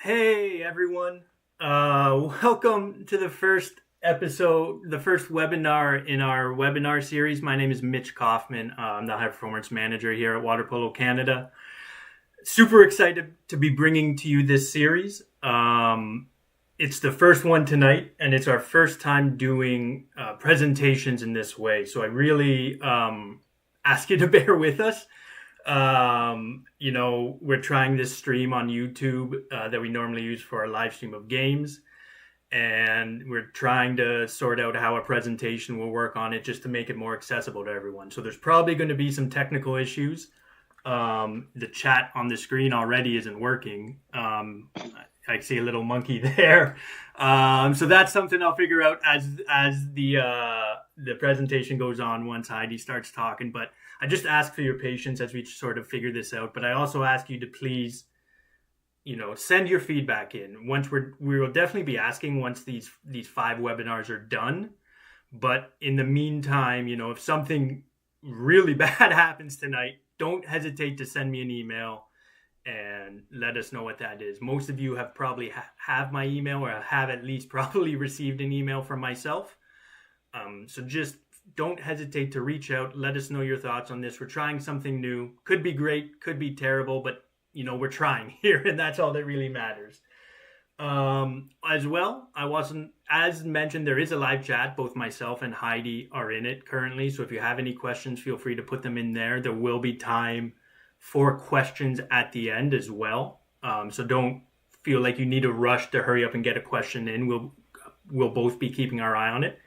Hey everyone. Welcome to the first episode, the first webinar in our webinar series. My name is Mitch Kaufman. I'm the High Performance Manager here at Water Polo Canada. Super excited to be bringing to you this series. It's the first one tonight, and it's our first time doing presentations in this way. So I really ask you to bear with us. We're trying this stream on YouTube that we normally use for our live stream of games, and we're trying to sort out how a presentation will work on it just to make it more accessible to everyone. So there's probably going to be some technical issues. The chat on the screen already isn't working. I see a little monkey there. So that's something I'll figure out as the presentation goes on once Heidi starts talking. But I just ask for your patience as we sort of figure this out. But I also ask you to please, send your feedback in. We will definitely be asking once these 5 webinars are done. But in the meantime, if something really bad happens tonight, don't hesitate to send me an email and let us know what that is. Most of you have probably have my email, or have at least probably received an email from myself. So just don't hesitate to reach out. Let us know your thoughts on this. We're trying something new. Could be great, could be terrible, but we're trying here, and that's all that really matters. As well, as mentioned, there is a live chat. Both myself and Heidi are in it currently. So if you have any questions, feel free to put them in there. There will be time for questions at the end as well. So don't feel like you need to rush to hurry up and get a question in. We'll both be keeping our eye on it.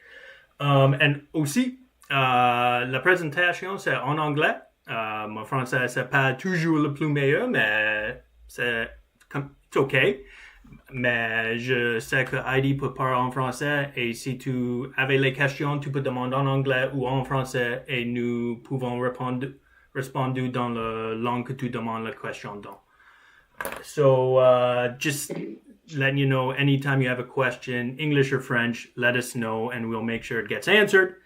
And aussi, la présentation, c'est en anglais. Mon français, c'est pas toujours le plus meilleur, mais c'est OK. Mais je sais que Heidi peut parler en français, et si tu avais les questions, tu peux demander en anglais ou en français, et nous pouvons répondre dans la langue que tu demandes la question dans. So just letting you know, anytime you have a question, English or French, let us know and we'll make sure it gets answered.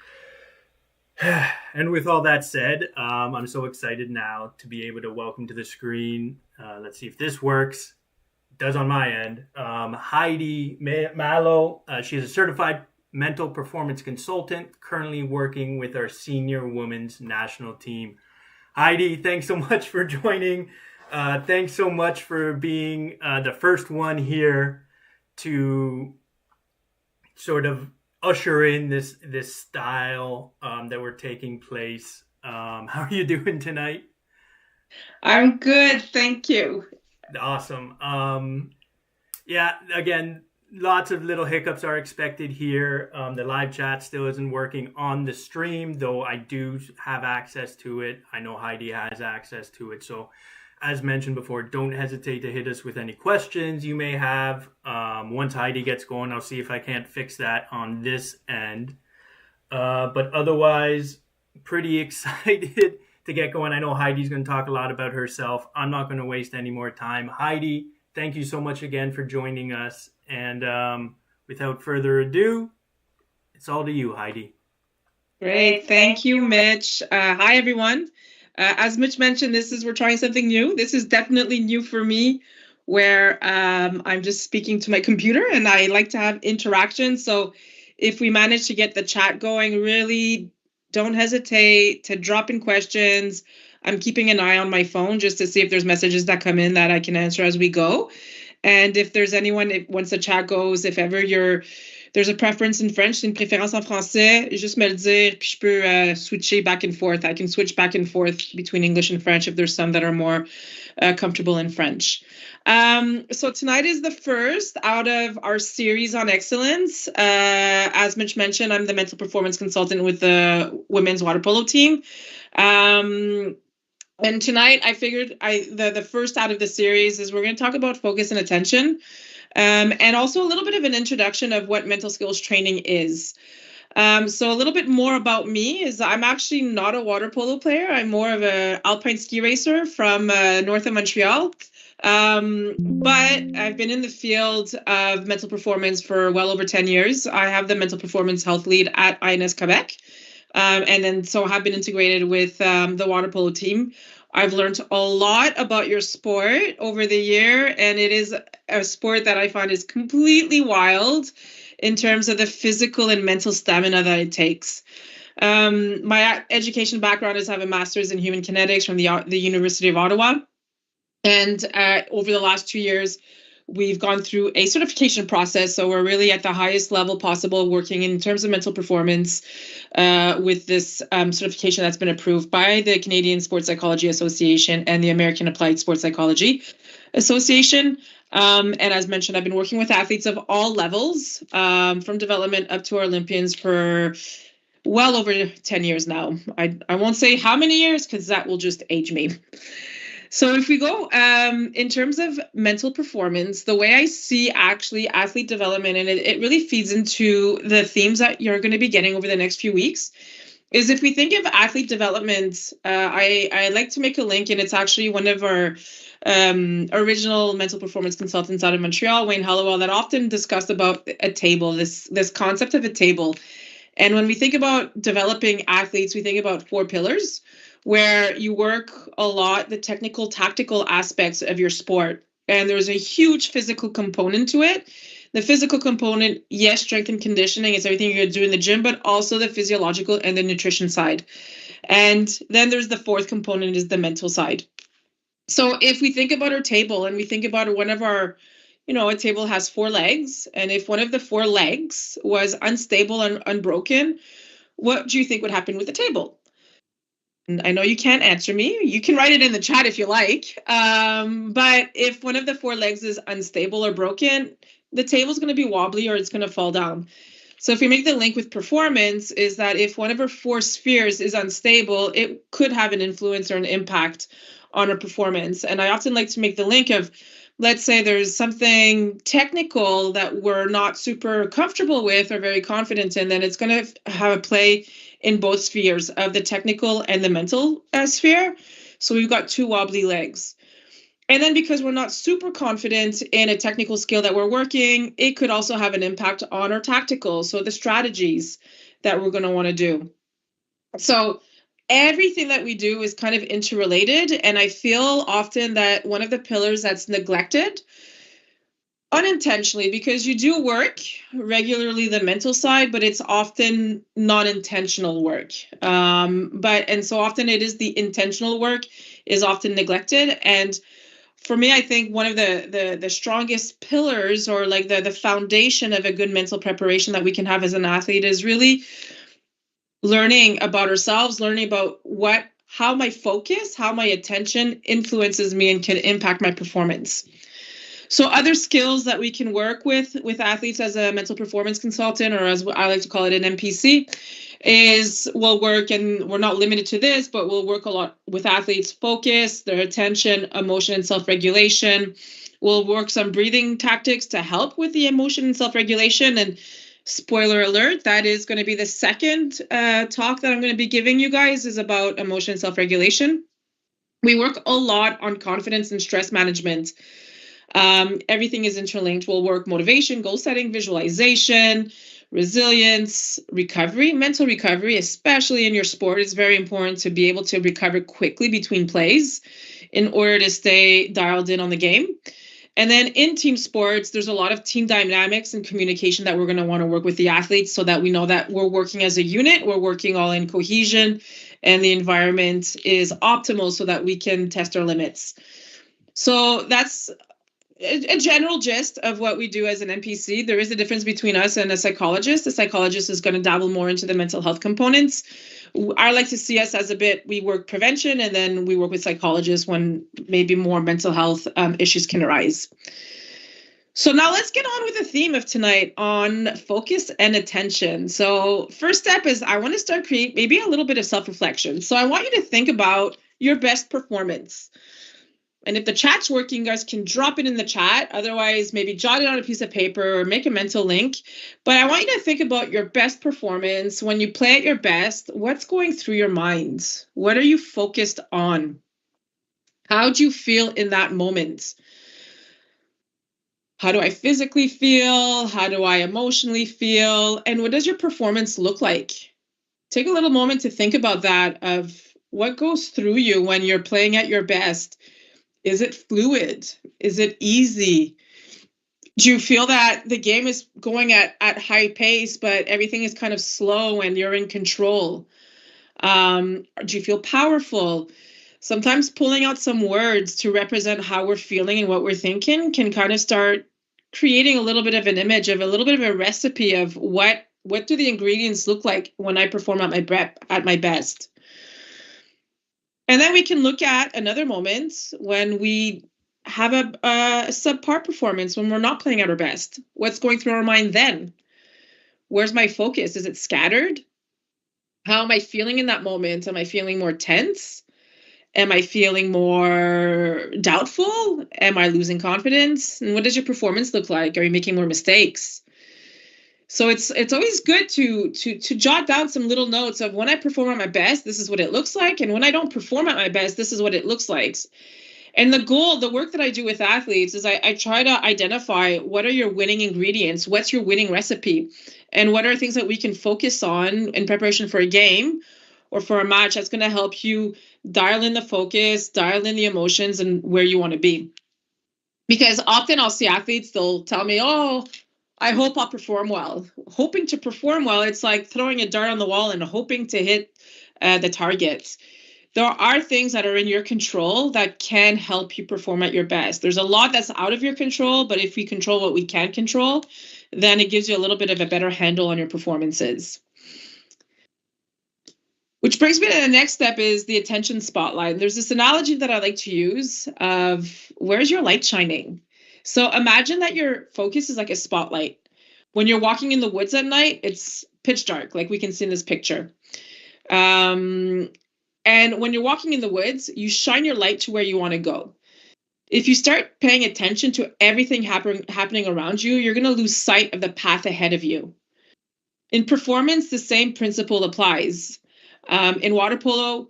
And with all that said, I'm so excited now to be able to welcome to the screen. Let's see if this works. It does on my end. Heidi Malo. She is a certified mental performance consultant, currently working with our senior women's national team. Heidi, thanks so much for joining. Thanks so much for being the first one here to sort of usher in this style that we're taking place. How are you doing tonight? I'm good, thank you. Awesome. Again, lots of little hiccups are expected here. The live chat still isn't working on the stream, though I do have access to it. I know Heidi has access to it. So as mentioned before, don't hesitate to hit us with any questions you may have. Once Heidi gets going, I'll see if I can't fix that on this end. But otherwise, pretty excited to get going. I know Heidi's going to talk a lot about herself. I'm not going to waste any more time. Heidi, thank you so much again for joining us. And without further ado, it's all to you, Heidi. Great. Thank you, Mitch. Hi, everyone. As Mitch mentioned, we're trying something new. This is definitely new for me, where I'm just speaking to my computer, and I like to have interaction. So if we manage to get the chat going, really don't hesitate to drop in questions. I'm keeping an eye on my phone just to see if there's messages that come in that I can answer as we go. And if there's anyone, once the chat goes, if ever there's a preference in French, une préférence en français, juste me le dire, puis je peux switcher back and forth. I can switch back and forth between English and French if there's some that are more comfortable in French. So tonight is the first out of our series on excellence. As Mitch mentioned, I'm the mental performance consultant with the women's water polo team. And tonight I figured the first out of the series is we're going to talk about focus and attention, and also a little bit of an introduction of what mental skills training is. So a little bit more about me is I'm actually not a water polo player. I'm more of an alpine ski racer from north of Montreal. But I've been in the field of mental performance for well over 10 years. I have the mental performance health lead at INSQ Quebec. And then so have been integrated with the water polo team. I've learned a lot about your sport over the year, and it is a sport that I find is completely wild in terms of the physical and mental stamina that it takes. My education background is I have a master's in human kinetics from the University of Ottawa. And over the last 2 years, we've gone through a certification process. So we're really at the highest level possible, working in terms of mental performance with this certification that's been approved by the Canadian Sports Psychology Association and the American Applied Sports Psychology Association. And as mentioned, I've been working with athletes of all levels, from development up to our Olympians for well over 10 years now. I won't say how many years because that will just age me. So if we go in terms of mental performance, the way I see actually athlete development, and it really feeds into the themes that you're going to be getting over the next few weeks, is if we think of athlete development, I like to make a link, and it's actually one of our original mental performance consultants out of Montreal, Wayne Hollowell, that often discussed about a table, this concept of a table. And when we think about developing athletes, we think about 4 pillars, where you work a lot the technical, tactical aspects of your sport. And there's a huge physical component to it. The physical component, yes, strength and conditioning is everything you're going to do in the gym, but also the physiological and the nutrition side. And then there's the 4th component is the mental side. So if we think about our table and we think about one of our, a table has 4 legs. And if one of the 4 legs was unstable and unbroken, what do you think would happen with the table? I know you can't answer me. You can write it in the chat if you like. But if one of the 4 legs is unstable or broken, the table's going to be wobbly or it's going to fall down. So if we make the link with performance, is that if one of our 4 spheres is unstable, it could have an influence or an impact on our performance. And I often like to make the link of, let's say there's something technical that we're not super comfortable with or very confident in, then it's going to have a play in both spheres of the technical and the mental sphere. So we've got 2 wobbly legs. And then because we're not super confident in a technical skill that we're working, it could also have an impact on our tactical. So the strategies that we're going to want to do. So everything that we do is kind of interrelated. And I feel often that one of the pillars that's neglected unintentionally, because you do work regularly the mental side, but it's often non-intentional work. And so often it is the intentional work is often neglected. And for me, I think one of the strongest pillars, or like the foundation of a good mental preparation that we can have as an athlete, is really learning about ourselves, learning about how my focus, how my attention influences me and can impact my performance. So other skills that we can work with athletes as a mental performance consultant, or as I like to call it, an MPC, is we'll work, and we're not limited to this, but we'll work a lot with athletes' focus, their attention, emotion, and self-regulation. We'll work some breathing tactics to help with the emotion and self-regulation. And spoiler alert, that is going to be the second talk that I'm going to be giving you guys, is about emotion and self-regulation. We work a lot on confidence and stress management. Everything is interlinked. We'll work motivation, goal setting, visualization, resilience, recovery, mental recovery, especially in your sport. It's very important to be able to recover quickly between plays in order to stay dialed in on the game. And then in team sports, there's a lot of team dynamics and communication that we're going to want to work with the athletes, so that we know that we're working as a unit, we're working all in cohesion, and the environment is optimal so that we can test our limits. So that's a general gist of what we do as an NPC. There is a difference between us and a psychologist. The psychologist is going to dabble more into the mental health components. I like to see us as we work prevention, and then we work with psychologists when maybe more mental health issues can arise. So now let's get on with the theme of tonight on focus and attention. So first step is I want to start create maybe a little bit of self-reflection. So I want you to think about your best performance. And if the chat's working, you guys can drop it in the chat. Otherwise, maybe jot it on a piece of paper or make a mental link. But I want you to think about your best performance. When you play at your best, what's going through your mind? What are you focused on? How do you feel in that moment? How do I physically feel? How do I emotionally feel? And what does your performance look like? Take a little moment to think about that, of What goes through you when you're playing at your best? Is it fluid? Is it easy? Do you feel that the game is going at high pace, but everything is kind of slow and you're in control? Do you feel powerful? Sometimes pulling out some words to represent how we're feeling and what we're thinking can kind of start creating a little bit of an image of a little bit of a recipe of what do the ingredients look like when I perform at my best. And then we can look at another moment when we have a subpar performance, when we're not playing at our best. What's going through our mind then? Where's my focus? Is it scattered? How am I feeling in that moment? Am I feeling more tense? Am I feeling more doubtful? Am I losing confidence? And what does your performance look like? Are you making more mistakes? So it's always good to jot down some little notes of when I perform at my best, this is what it looks like. And when I don't perform at my best, this is what it looks like. And the work that I do with athletes is I try to identify what are your winning ingredients, what's your winning recipe, and what are things that we can focus on in preparation for a game or for a match that's going to help you dial in the focus, dial in the emotions, and where you want to be. Because often I'll see athletes, they'll tell me, oh, I hope I'll perform well. Hoping to perform well, it's like throwing a dart on the wall and hoping to hit the target. There are things that are in your control that can help you perform at your best. There's a lot that's out of your control, but if we control what we can control, then it gives you a little bit of a better handle on your performances. Which brings me to the next step is the attention spotlight. There's this analogy that I like to use of where's your light shining? So imagine that your focus is like a spotlight. When you're walking in the woods at night, it's pitch dark, like we can see in this picture. And when you're walking in the woods, you shine your light to where you want to go. If you start paying attention to everything happening around you, you're going to lose sight of the path ahead of you. In performance, the same principle applies. In water polo,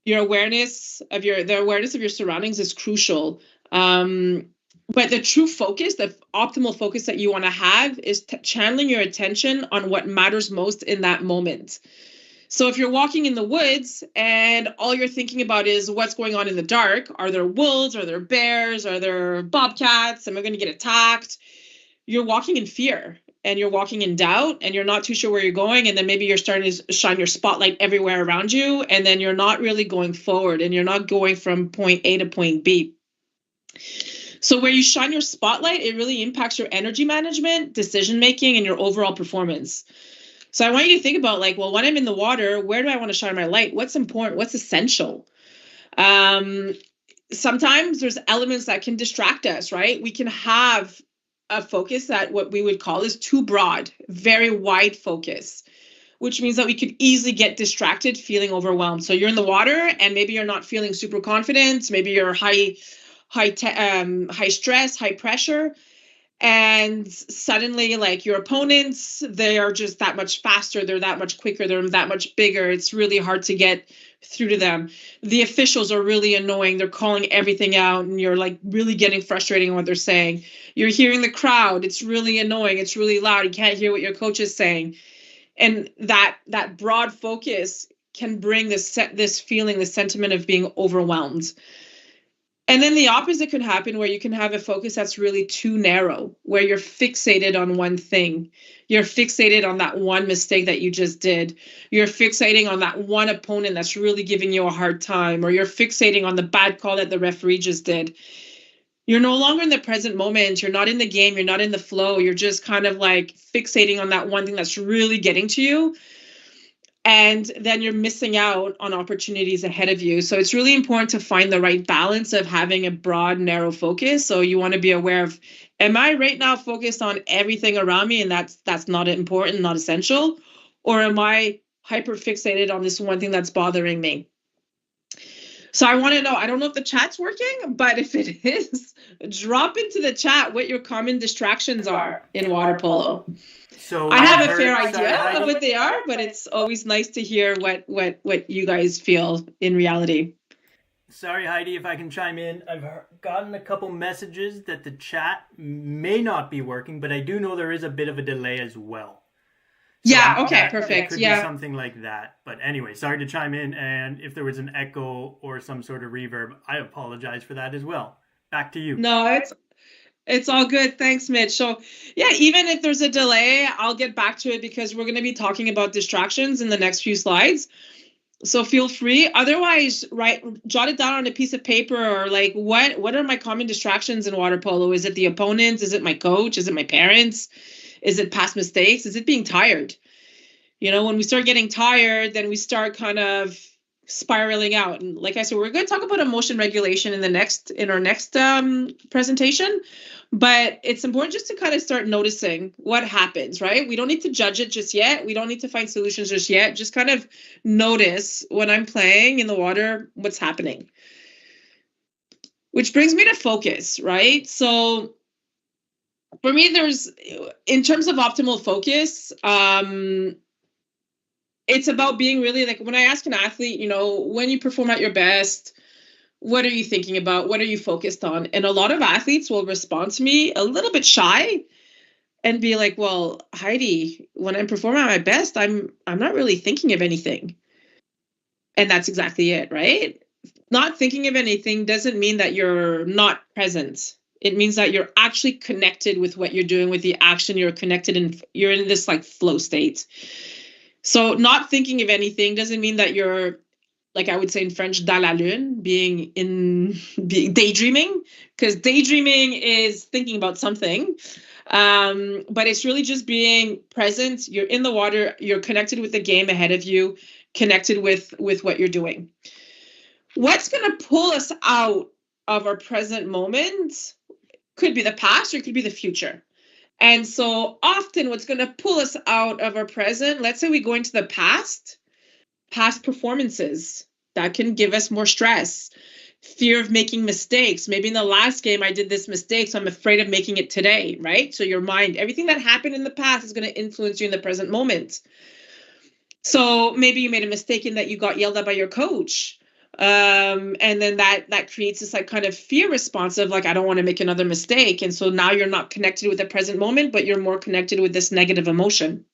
your awareness of your surroundings is crucial. But the true focus, the optimal focus that you want to have is channeling your attention on what matters most in that moment. So if you're walking in the woods and all you're thinking about is what's going on in the dark, are there wolves, are there bears, are there bobcats, am I going to get attacked? You're walking in fear and you're walking in doubt and you're not too sure where you're going. And then maybe you're starting to shine your spotlight everywhere around you. And then you're not really going forward and you're not going from point A to point B. So where you shine your spotlight, it really impacts your energy management, decision-making, and your overall performance. So I want you to think about like, well, when I'm in the water, where do I want to shine my light? What's important? What's essential? Sometimes there's elements that can distract us, right? We can have a focus that what we would call is too broad, very wide focus, which means that we could easily get distracted, feeling overwhelmed. So you're in the water and maybe you're not feeling super confident. Maybe you're high stress, high pressure. And suddenly, like your opponents, they are just that much faster. They're that much quicker. They're that much bigger. It's really hard to get through to them. The officials are really annoying. They're calling everything out and you're like really getting frustrated in what they're saying. You're hearing the crowd. It's really annoying. It's really loud. You can't hear what your coach is saying. And that broad focus can bring this feeling, this sentiment of being overwhelmed. And then the opposite could happen where you can have a focus that's really too narrow, where you're fixated on one thing. You're fixated on that one mistake that you just did. You're fixating on that one opponent that's really giving you a hard time, or you're fixating on the bad call that the referee just did. You're no longer in the present moment. You're not in the game. You're not in the flow. You're just kind of like fixating on that one thing that's really getting to you. And then you're missing out on opportunities ahead of you. So it's really important to find the right balance of having a broad, narrow focus. So you want to be aware of, am I right now focused on everything around me and that's not important, not essential? Or am I hyper fixated on this one thing that's bothering me? So I want to know, I don't know if the chat's working, but if it is, drop into the chat what your common distractions are in water polo. So I have a fair idea of what they are, but it's always nice to hear what you guys feel in reality. Sorry, Heidi, if I can chime in. I've gotten a couple messages that the chat may not be working, but I do know there is a bit of a delay as well. So Yeah, okay, it perfect. could be something like that. But anyway, sorry to chime in. And if there was an echo or some sort of reverb, I apologize for that as well. Back to you. No, it's all good. Thanks, Mitch. So yeah, even if there's a delay, I'll get back to it because we're going to be talking about distractions in the next few slides. So feel free. Otherwise, jot it down on a piece of paper, or like, what are my common distractions in water polo? Is it the opponents? Is it my coach? Is it my parents? Is it past mistakes? Is it being tired? When we start getting tired, then we start kind of spiraling out. And like I said, we're going to talk about emotion regulation in our next presentation. But it's important just to kind of start noticing what happens, right? We don't need to judge it just yet. We don't need to find solutions just yet. Just kind of notice when I'm playing in the water, what's happening. Which brings me to focus, right? So for me, in terms of optimal focus, it's about being really like, when I ask an athlete, when you perform at your best, what are you thinking about? What are you focused on? And a lot of athletes will respond to me a little bit shy and be like, well, Heidi, when I'm performing at my best, I'm not really thinking of anything. And that's exactly it, right? Not thinking of anything doesn't mean that you're not present. It means that you're actually connected with what you're doing, with the action. You're connected and you're in this like flow state. So not thinking of anything doesn't mean that you're, like I would say in French, dans la lune, being daydreaming, because daydreaming is thinking about something. But it's really just being present. You're in the water, you're connected with the game ahead of you, connected with what you're doing. What's going to pull us out of our present moment could be the past or it could be the future. And so often what's going to pull us out of our present, let's say we go into the past performances, that can give us more stress, fear of making mistakes. Maybe in the last game I did this mistake, so I'm afraid of making it today, right? So your mind, everything that happened in the past is going to influence you in the present moment. So maybe you made a mistake in that you got yelled at by your coach. And then that creates this like kind of fear response of like, I don't want to make another mistake. And so now you're not connected with the present moment, but you're more connected with this negative emotion.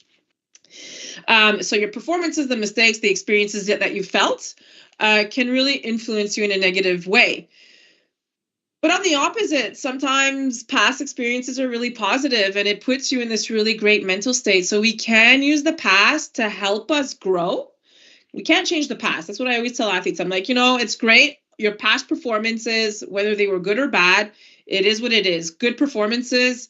So your performances, the mistakes, the experiences that you felt can really influence you in a negative way. But on the opposite, sometimes past experiences are really positive and it puts you in this really great mental state. So we can use the past to help us grow. We can't change the past. That's what I always tell athletes. I'm like, it's great. Your past performances, whether they were good or bad, it is what it is. Good performances,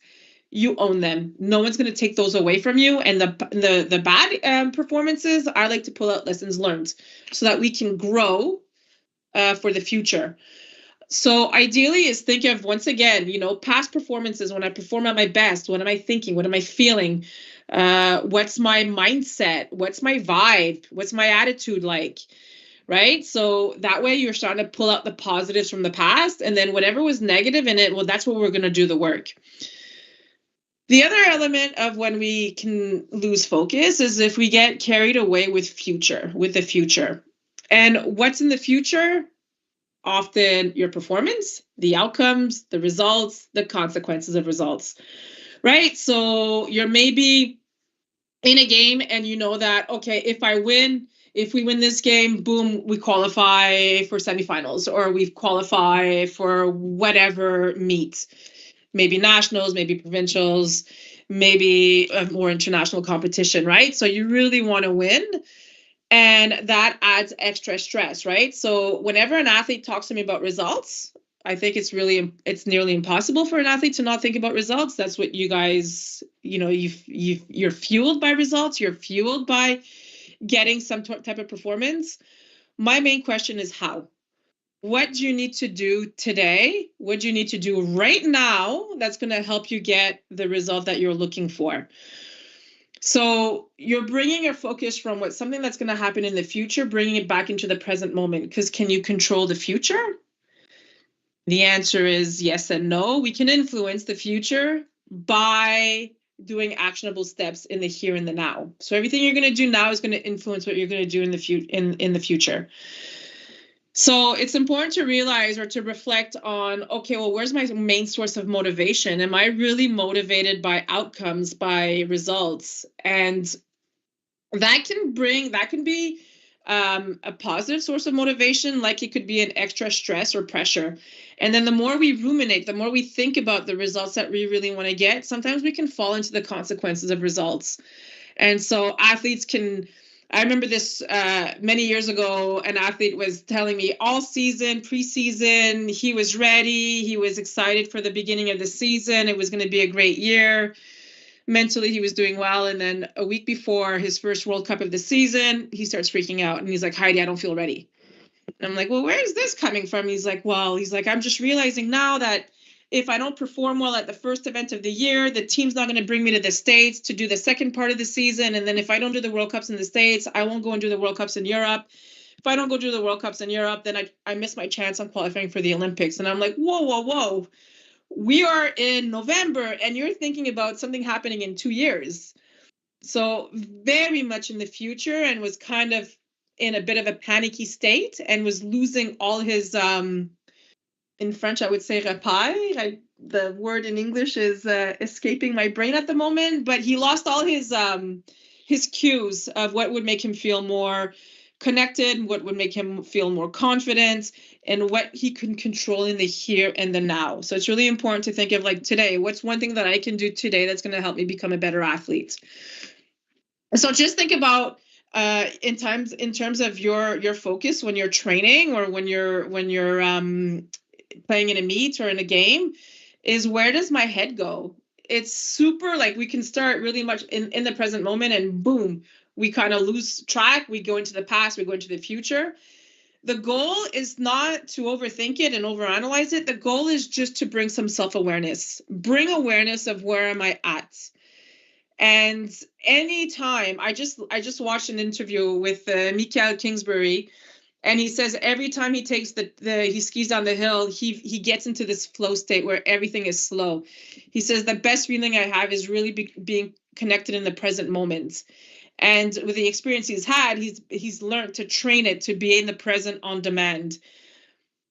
you own them. No one's going to take those away from you. And the bad performances, I like to pull out lessons learned so that we can grow for the future. So ideally is think of, once again, past performances. When I perform at my best, what am I thinking? What am I feeling? What's my mindset? What's my vibe? What's my attitude like? Right? So that way you're starting to pull out the positives from the past, and then whatever was negative in it, well, that's where we're going to do the work. The other element of when we can lose focus is if we get carried away with the future. And what's in the future? Often your performance, the outcomes, the results, the consequences of results, right? So you're maybe in a game and you know that, okay, if we win this game, boom, we qualify for semifinals, or we qualify for whatever meet, maybe nationals, maybe provincials, maybe a more international competition, right? So you really want to win. And that adds extra stress, right? So whenever an athlete talks to me about results, I think it's nearly impossible for an athlete to not think about results. That's what you guys, you're fueled by results. You're fueled by getting some type of performance. My main question is how? What do you need to do today? What do you need to do right now that's going to help you get the result that you're looking for? So you're bringing your focus from something that's going to happen in the future, bringing it back into the present moment. Because can you control the future? The answer is yes and no. We can influence the future by doing actionable steps in the here and the now. So everything you're going to do now is going to influence what you're going to do in the future. So it's important to realize or to reflect on, okay, well, where's my main source of motivation? Am I really motivated by outcomes, by results? And that can be a positive source of motivation, like it could be an extra stress or pressure. And then the more we ruminate, the more we think about the results that we really want to get, sometimes we can fall into the consequences of results. And so athletes can, I remember this many years ago, an athlete was telling me all season, preseason, he was ready. He was excited for the beginning of the season. It was going to be a great year. Mentally, he was doing well. And then a week before his first World Cup of the season, he starts freaking out. And he's like, Heidi, I don't feel ready. And I'm like, well, where is this coming from? He's like, I'm just realizing now that if I don't perform well at the first event of the year, the team's not going to bring me to the States to do the second part of the season. And then if I don't do the World Cups in the States, I won't go and do the World Cups in Europe. If I don't go do the World Cups in Europe, then I miss my chance on qualifying for the Olympics. And I'm like, whoa. We are in November and you're thinking about something happening in 2 years. So very much in the future, and was kind of in a bit of a panicky state and was losing all his, in French, I would say repères. The word in English is escaping my brain at the moment, but he lost all his cues of what would make him feel more connected, what would make him feel more confident, and what he can control in the here and the now. So it's really important to think of, like, today, what's one thing that I can do today that's going to help me become a better athlete? So just think about in terms of your focus when you're training or when you're playing in a meet or in a game, is where does my head go? It's super, like, we can start really much in the present moment and boom, we kind of lose track. We go into the past, we go into the future. The goal is not to overthink it and overanalyze it. The goal is just to bring some self-awareness, bring awareness of where am I at. And anytime, I just watched an interview with Michael Kingsbury, and he says every time he takes he skis down the hill, he gets into this flow state where everything is slow. He says the best feeling I have is really being connected in the present moment. And with the experience he's had, he's learned to train it to be in the present on demand.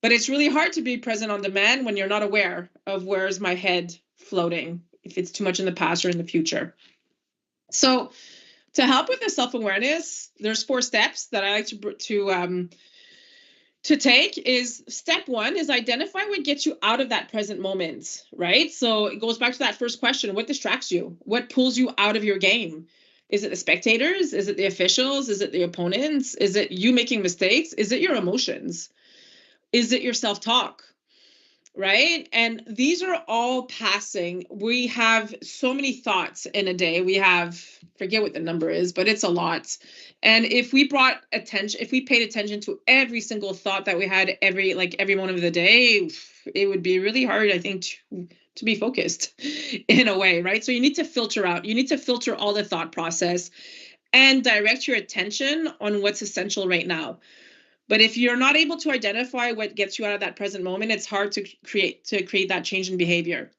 But it's really hard to be present on demand when you're not aware of where's my head floating, if it's too much in the past or in the future. So to help with the self-awareness, there's 4 steps that I like to take. Is step 1 is identify what gets you out of that present moment, right? So it goes back to that first question. What distracts you? What pulls you out of your game? Is it the spectators? Is it the officials? Is it the opponents? Is it you making mistakes? Is it your emotions? Is it your self-talk? Right? And these are all passing. We have so many thoughts in a day. We have, forget what the number is, but it's a lot. And if we paid attention to every single thought that we had every moment of the day, it would be really hard, I think, to be focused in a way, right? So you need to filter out. You need to filter all the thought process and direct your attention on what's essential right now. But if you're not able to identify what gets you out of that present moment, it's hard to create that change in behavior.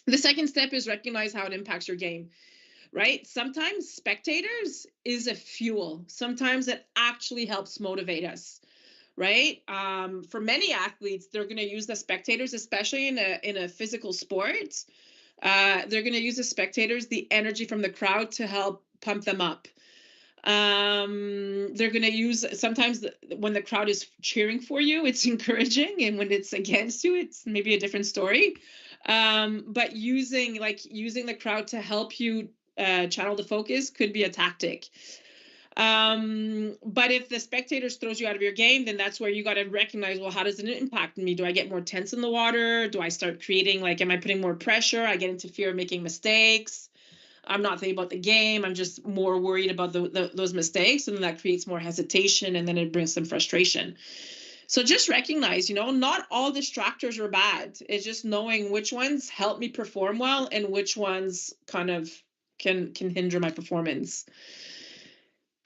The second step is recognize how it impacts your game, right? Sometimes spectators is a fuel. Sometimes it actually helps motivate us, right? For many athletes, they're going to use the spectators, especially in a physical sport. They're going to use the spectators, the energy from the crowd, to help pump them up. They're going to use, sometimes when the crowd is cheering for you, it's encouraging, and when it's against you, it's maybe a different story. But using the crowd to help you channel the focus could be a tactic. But if the spectators throws you out of your game, then that's where you got to recognize, well, how does it impact me? Do I get more tense in the water? Do I start creating, am I putting more pressure? I get into fear of making mistakes. I'm not thinking about the game. I'm just more worried about those mistakes. And then that creates more hesitation, and then it brings some frustration. So just recognize, not all distractors are bad. It's just knowing which ones help me perform well and which ones kind of can hinder my performance.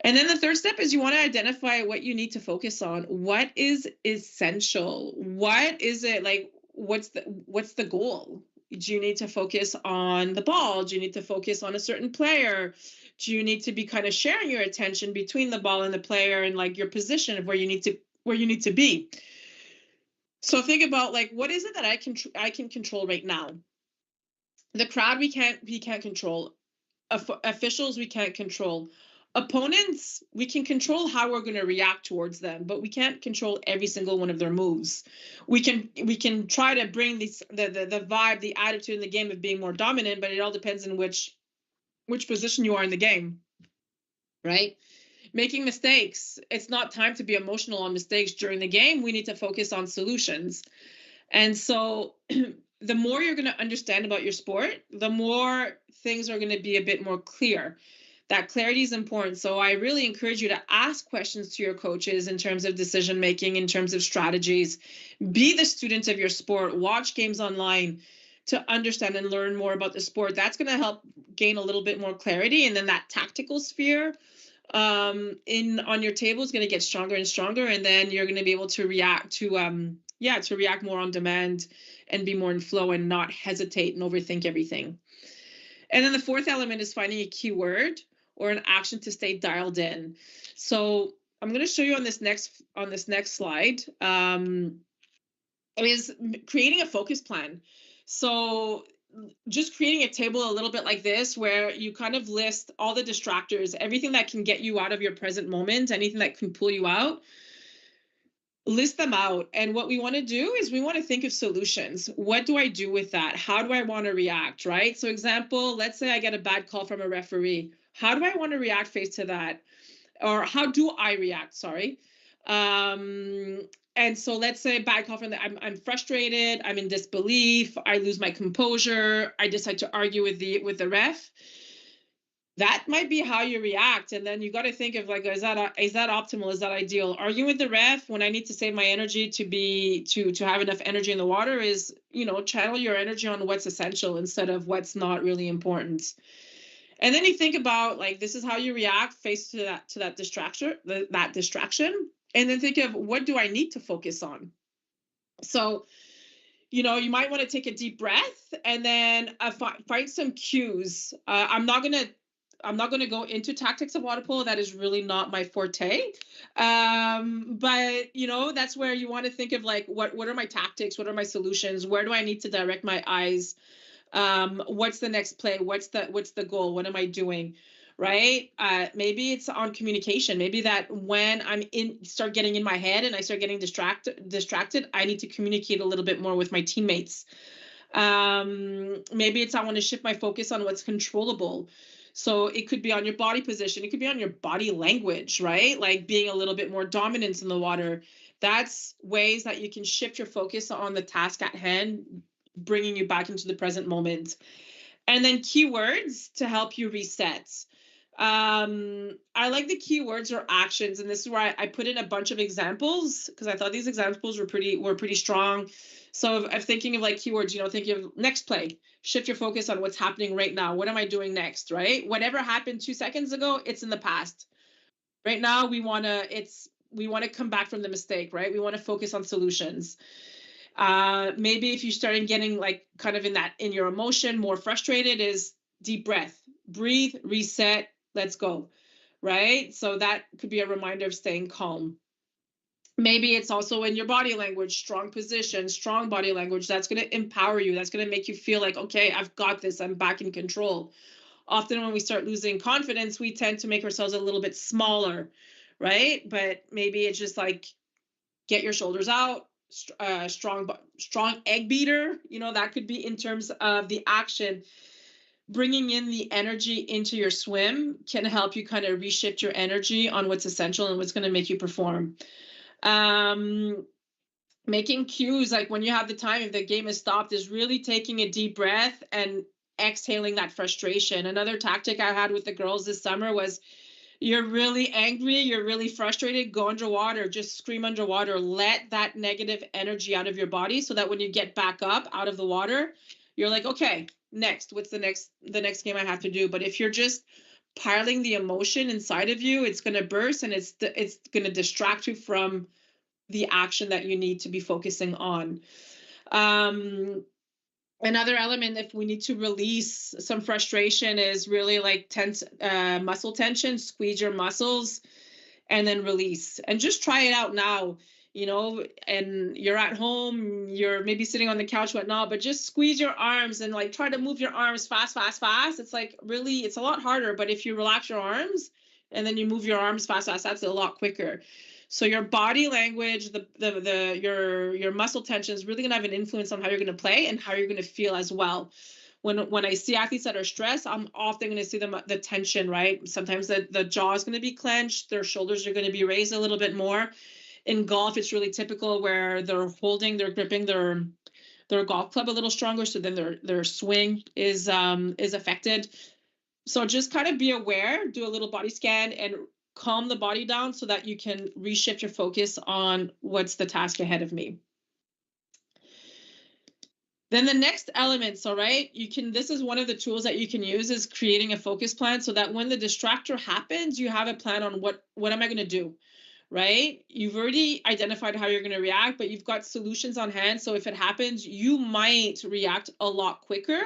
And then the third step is you want to identify what you need to focus on. What is essential? What is it, what's the goal? Do you need to focus on the ball? Do you need to focus on a certain player? Do you need to be kind of sharing your attention between the ball and the player, and your position of where you need to be? So think about what is it that I can control right now? The crowd we can't control. Officials we can't control. Opponents, we can control how we're going to react towards them, but we can't control every single one of their moves. We can try to bring the vibe, the attitude in the game of being more dominant, but it all depends on which position you are in the game, right? Making mistakes. It's not time to be emotional on mistakes during the game. We need to focus on solutions. And so the more you're going to understand about your sport, the more things are going to be a bit more clear. That clarity is important. So I really encourage you to ask questions to your coaches in terms of decision making, in terms of strategies. Be the student of your sport. Watch games online to understand and learn more about the sport. That's going to help gain a little bit more clarity. And then that tactical sphere on your table is going to get stronger and stronger. And then you're going to be able to react to react more on demand and be more in flow and not hesitate and overthink everything. And then the fourth element is finding a keyword or an action to stay dialed in. So I'm going to show you on this next slide is creating a focus plan. So just creating a table a little bit like this, where you kind of list all the distractors, everything that can get you out of your present moment, anything that can pull you out. List them out. And what we want to do is we want to think of solutions. What do I do with that? How do I want to react, right? So example, let's say I get a bad call from a referee. How do I want to react face to that? Or how do I react? Sorry. And so let's say bad call from I'm frustrated, I'm in disbelief, I lose my composure, I decide to argue with the ref. That might be how you react. And then you got to think of like, is that optimal? Is that ideal? Arguing with the ref when I need to save my energy to have enough energy in the water is, channel your energy on what's essential instead of what's not really important. And then you think about like, this is how you react face to that distraction, and then think of what do I need to focus on? So, you might want to take a deep breath and then find some cues. I'm not going to go into tactics of water polo. That is really not my forte. But that's where you want to think of like, what are my tactics? What are my solutions? Where do I need to direct my eyes? What's the next play? What's the goal? What am I doing? Right? Maybe it's on communication. Maybe that when start getting in my head and I start getting distracted, I need to communicate a little bit more with my teammates. Maybe it's I want to shift my focus on what's controllable. So it could be on your body position. It could be on your body language, right? Like being a little bit more dominant in the water. That's ways that you can shift your focus on the task at hand, bringing you back into the present moment. And then keywords to help you reset. I like the keywords or actions, and this is where I put in a bunch of examples because I thought these examples were pretty strong. So I'm thinking of like keywords, thinking of next play, shift your focus on what's happening right now. What am I doing next, right? Whatever happened 2 seconds ago, it's in the past. Right now, we want to come back from the mistake, right? We want to focus on solutions. Maybe if you're starting getting like kind of in your emotion, more frustrated, is deep breath, breathe, reset, let's go, right? So that could be a reminder of staying calm. Maybe it's also in your body language, strong position, strong body language. That's going to empower you. That's going to make you feel like, okay, I've got this. I'm back in control. Often when we start losing confidence, we tend to make ourselves a little bit smaller, right? But maybe it's just like, get your shoulders out, strong egg beater. That could be in terms of the action. Bringing in the energy into your swim can help you kind of reshift your energy on what's essential and what's going to make you perform. Making cues, like when you have the time, if the game is stopped, is really taking a deep breath and exhaling that frustration. Another tactic I had with the girls this summer was, you're really angry, you're really frustrated, go underwater, just scream underwater, let that negative energy out of your body so that when you get back up out of the water, you're like, okay, next, what's the next game I have to do? But if you're just piling the emotion inside of you, it's going to burst and it's going to distract you from the action that you need to be focusing on. Another element, if we need to release some frustration, is really like tense muscle tension, squeeze your muscles and then release. And just try it out now, and you're at home, you're maybe sitting on the couch, whatnot, but just squeeze your arms and like try to move your arms fast. It's like really, it's a lot harder, but if you relax your arms and then you move your arms fast. That's a lot quicker. So your body language, your muscle tension is really going to have an influence on how you're going to play and how you're going to feel as well. When I see athletes that are stressed, I'm often going to see the tension, right? Sometimes the jaw is going to be clenched, their shoulders are going to be raised a little bit more. In golf, it's really typical where they're gripping their golf club a little stronger, so then their swing is affected. So just kind of be aware, do a little body scan, and calm the body down so that you can reshift your focus on what's the task ahead of me. Then the next elements, all right, this is one of the tools that you can use, is creating a focus plan, so that when the distractor happens, you have a plan on what am I going to do, right? You've already identified how you're going to react, but you've got solutions on hand. So if it happens, you might react a lot quicker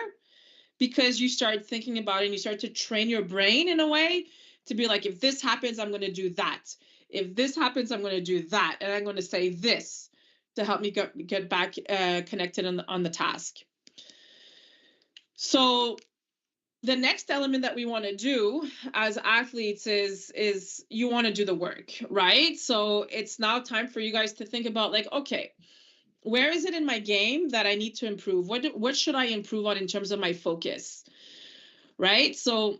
because you start thinking about it and you start to train your brain in a way to be like, if this happens, I'm going to do that. If this happens, I'm going to do that. And I'm going to say this to help me get back connected on the task. So the next element that we want to do as athletes is you want to do the work, right? So it's now time for you guys to think about, like, okay, where is it in my game that I need to improve? What should I improve on in terms of my focus, right? So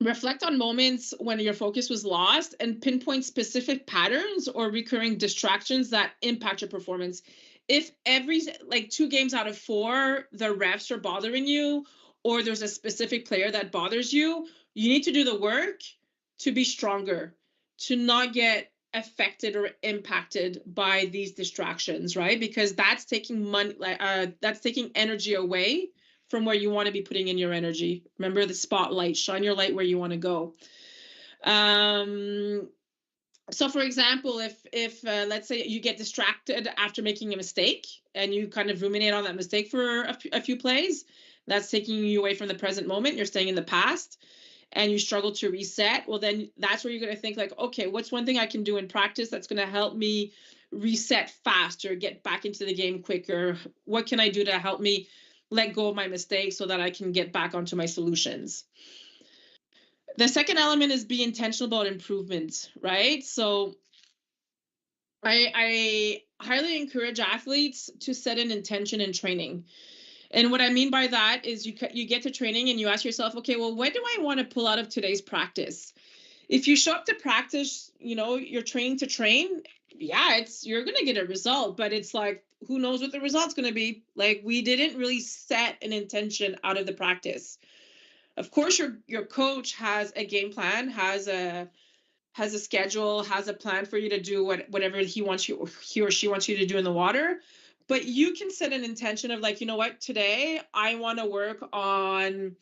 reflect on moments when your focus was lost and pinpoint specific patterns or recurring distractions that impact your performance. If like 2 games out of 4, the refs are bothering you, or there's a specific player that bothers you, you need to do the work to be stronger, to not get affected or impacted by these distractions, right? Because that's taking that's taking energy away from where you want to be putting in your energy. Remember the spotlight, shine your light where you want to go. So for example, if let's say you get distracted after making a mistake and you kind of ruminate on that mistake for a few plays, that's taking you away from the present moment. You're staying in the past and you struggle to reset. Well, then that's where you're going to think like, okay, what's one thing I can do in practice that's going to help me reset faster, get back into the game quicker? What can I do to help me let go of my mistakes so that I can get back onto my solutions? The second element is be intentional about improvement, right? So I highly encourage athletes to set an intention in training. And what I mean by that is you get to training and you ask yourself, okay, well, what do I want to pull out of today's practice? If you show up to practice, you're training to train, yeah, you're going to get a result, but it's like, who knows what the result's going to be? Like, we didn't really set an intention out of the practice. Of course, your coach has a game plan, has a schedule, has a plan for you to do whatever he or she wants you to do in the water. But you can set an intention of like, you know what, today I want to work on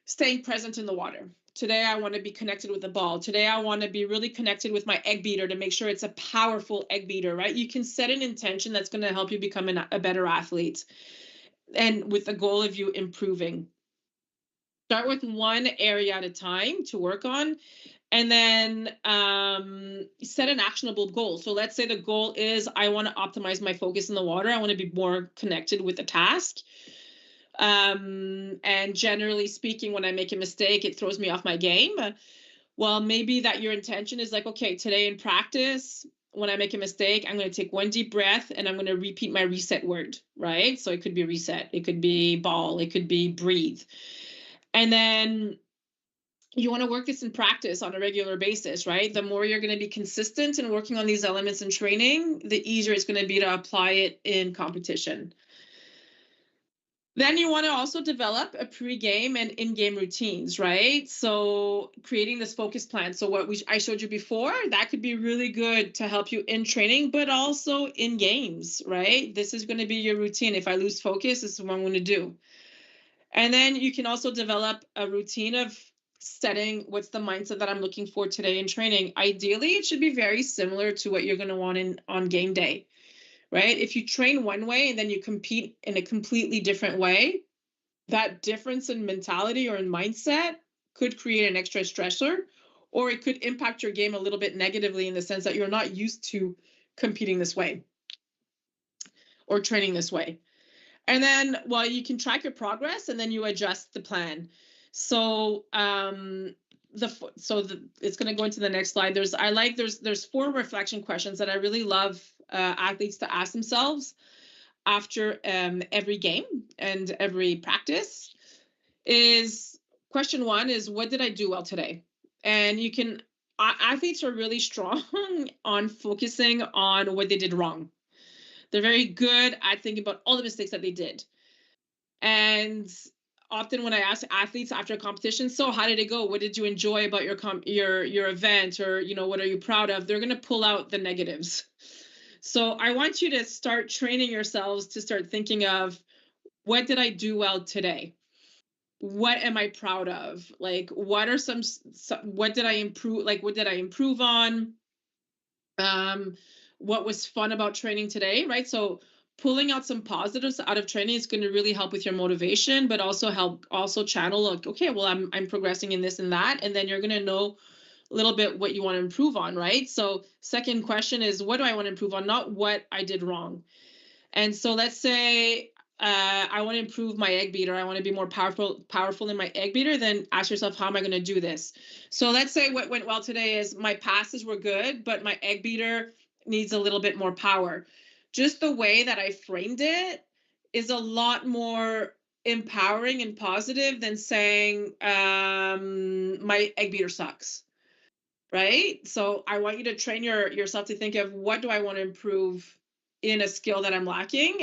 staying present in the water. Today I want to be connected with the ball. Today I want to be really connected with my egg beater to make sure it's a powerful egg beater, right? You can set an intention that's going to help you become a better athlete, and with the goal of you improving. Start with one area at a time to work on, and then set an actionable goal. So let's say the goal is I want to optimize my focus in the water. I want to be more connected with the task. And generally speaking, when I make a mistake, it throws me off my game. Well, maybe that your intention is like, okay, today in practice, when I make a mistake, I'm going to take one deep breath and I'm going to repeat my reset word, right? So it could be reset, it could be ball, it could be breathe. And then you want to work this in practice on a regular basis, right? The more you're going to be consistent in working on these elements in training, the easier it's going to be to apply it in competition. Then you want to also develop a pre-game and in-game routines, right? So creating this focus plan. So what I showed you before, that could be really good to help you in training, but also in games, right? This is going to be your routine. If I lose focus, this is what I'm going to do. And then you can also develop a routine of setting what's the mindset that I'm looking for today in training. Ideally, it should be very similar to what you're going to want on game day. Right? If you train one way and then you compete in a completely different way, that difference in mentality or in mindset could create an extra stressor, or it could impact your game a little bit negatively in the sense that you're not used to competing this way or training this way. And then, well, you can track your progress and then you adjust the plan. So it's going to go into the next slide. There's 4 reflection questions that I really love athletes to ask themselves after every game and every practice. Is question 1 is, what did I do well today? And athletes are really strong on focusing on what they did wrong. They're very good at thinking about all the mistakes that they did. And often when I ask athletes after a competition, so how did it go? What did you enjoy about your event? Or, what are you proud of? They're going to pull out the negatives. So I want you to start training yourselves to start thinking of, what did I do well today? What am I proud of? Like, what did I improve? Like, what did I improve on? What was fun about training today, right? So pulling out some positives out of training is going to really help with your motivation, but also channel, like, okay, well, I'm progressing in this and that. And then you're going to know a little bit what you want to improve on, right? So second question is, what do I want to improve on? Not what I did wrong. And so let's say I want to improve my egg beater. I want to be more powerful in my egg beater. Then ask yourself, how am I going to do this? So let's say what went well today is my passes were good, but my egg beater needs a little bit more power. Just the way that I framed it is a lot more empowering and positive than saying my egg beater sucks, right? So I want you to train yourself to think of, what do I want to improve in a skill that I'm lacking?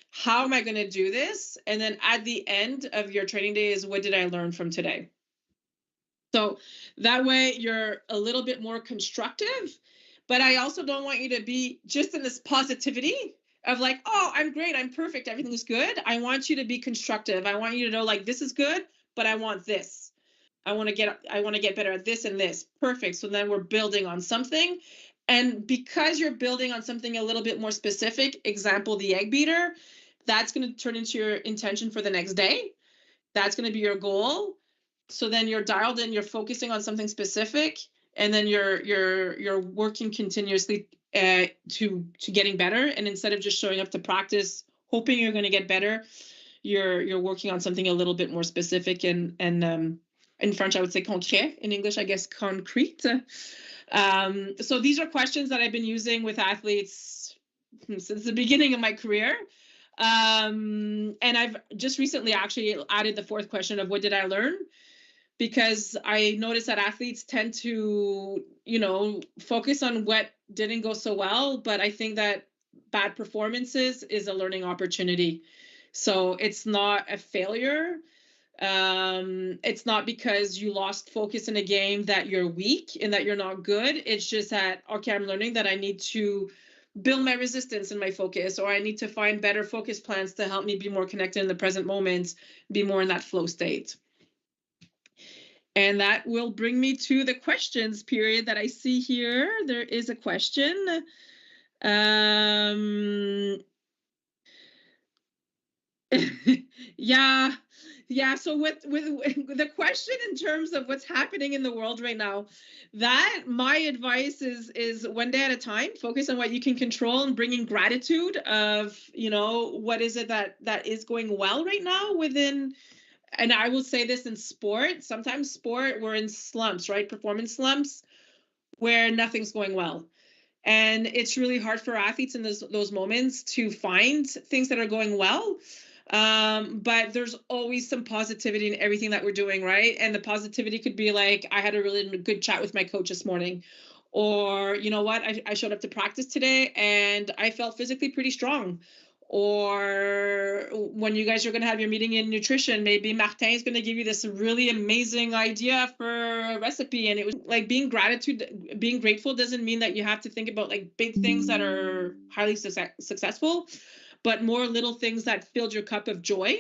How am I going to do this? And then at the end of your training day is, what did I learn from today? So that way you're a little bit more constructive, but I also don't want you to be just in this positivity of like, oh, I'm great, I'm perfect, everything's good. I want you to be constructive. I want you to know, like, this is good, but I want this. I want to get better at this and this. Perfect. So then we're building on something. And because you're building on something a little bit more specific, example, the egg beater, that's going to turn into your intention for the next day. That's going to be your goal. So then you're dialed in, you're focusing on something specific, and then you're working continuously to getting better. And instead of just showing up to practice hoping you're going to get better, you're working on something a little bit more specific and in French, I would say concret. In English, I guess concrete. So these are questions that I've been using with athletes since the beginning of my career. And I've just recently actually added the 4th question of, what did I learn? Because I noticed that athletes tend to, focus on what didn't go so well. But I think that bad performances is a learning opportunity. So it's not a failure. It's not because you lost focus in a game that you're weak and that you're not good. It's just that, okay, I'm learning that I need to build my resistance and my focus, or I need to find better focus plans to help me be more connected in the present moment, be more in that flow state. And that will bring me to the questions period that I see here. There is a question. Yeah. So with the question in terms of what's happening in the world right now, that my advice is one day at a time, focus on what you can control and bringing gratitude of, what is it that is going well right now within. And I will say this in sport, sometimes we're in slumps, right? Performance slumps where nothing's going well. And it's really hard for athletes in those moments to find things that are going well. But there's always some positivity in everything that we're doing, right? And the positivity could be like, I had a really good chat with my coach this morning. Or, you know what, I showed up to practice today and I felt physically pretty strong. Or when you guys are going to have your meeting in nutrition, maybe Martin is going to give you this really amazing idea for a recipe. And it was like being grateful doesn't mean that you have to think about like big things that are highly successful, but more little things that filled your cup of joy.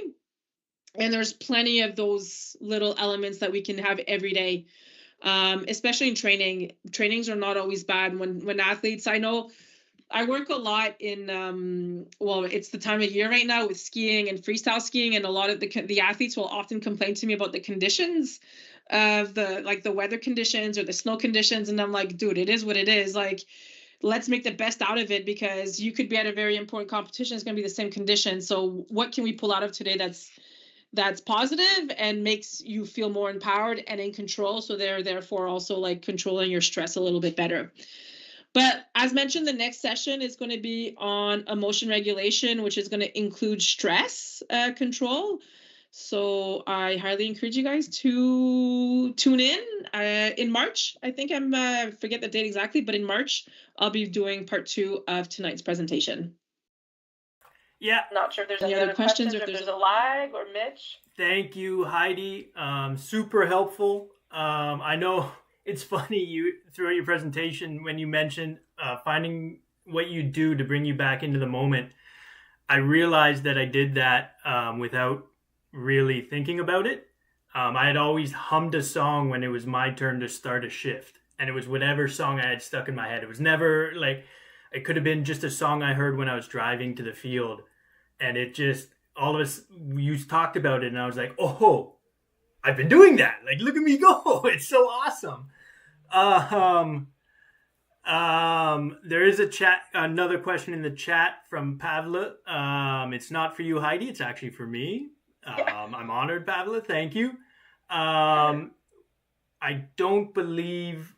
And there's plenty of those little elements that we can have every day, especially in training. Trainings are not always bad. When athletes, I know I work a lot in, it's the time of year right now with skiing and freestyle skiing, and a lot of the athletes will often complain to me about the conditions of the weather conditions or the snow conditions. And I'm like, dude, it is what it is. Like, let's make the best out of it, because you could be at a very important competition. It's going to be the same condition. So what can we pull out of today that's positive and makes you feel more empowered and in control. So they're therefore also like controlling your stress a little bit better. But as mentioned, the next session is going to be on emotion regulation, which is going to include stress control. So I highly encourage you guys to tune in March. I think I forget the date exactly, but in March, I'll be doing part 2 of tonight's presentation. Yeah. Not sure if there's any other questions or if there's a lag, or Mitch. Thank you, Heidi. Super helpful. I know it's funny, you throughout your presentation when you mentioned finding what you do to bring you back into the moment. I realized that I did that without really thinking about it. I had always hummed a song when it was my turn to start a shift, and it was whatever song I had stuck in my head. It was never like, it could have been just a song I heard when I was driving to the field, and it just, all of us, you talked about it, and I was like, oh, I've been doing that. Like, look at me go. It's so awesome. There is another question in the chat from Pavla. It's not for you, Heidi. It's actually for me. I'm honored, Pavla. Thank you. I don't believe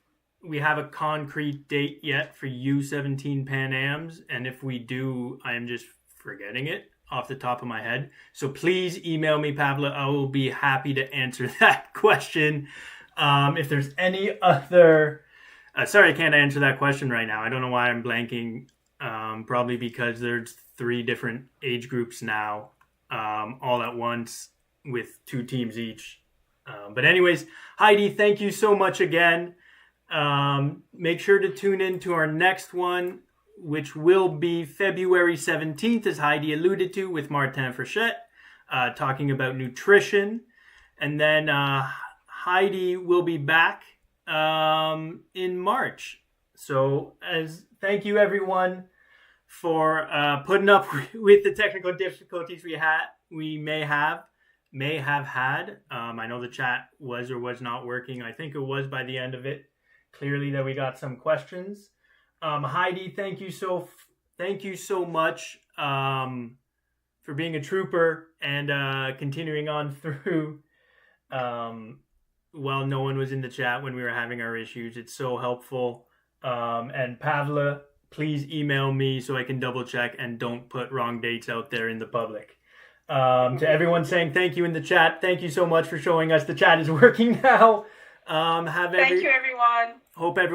we have a concrete date yet for U17 Pan Ams. And if we do, I am just forgetting it off the top of my head. So please email me, Pavla. I will be happy to answer that question. If there's any other... sorry, I can't answer that question right now. I don't know why I'm blanking. Probably because there's 3 different age groups now, all at once with 2 teams each. But anyways, Heidi, thank you so much again. Make sure to tune in to our next one, which will be February 17th, as Heidi alluded to, with Martin Fréchette, talking about nutrition. And then Heidi will be back in March. So thank you everyone for putting up with the technical difficulties we may have had. I know the chat was or was not working. I think it was by the end of it. Clearly that we got some questions. Heidi, thank you so much for being a trooper and continuing on through while no one was in the chat when we were having our issues. It's so helpful. And Pavla, please email me so I can double check and don't put wrong dates out there in the public. To everyone saying thank you in the chat, thank you so much for showing us the chat is working now. Thank you, everyone. Hope everyone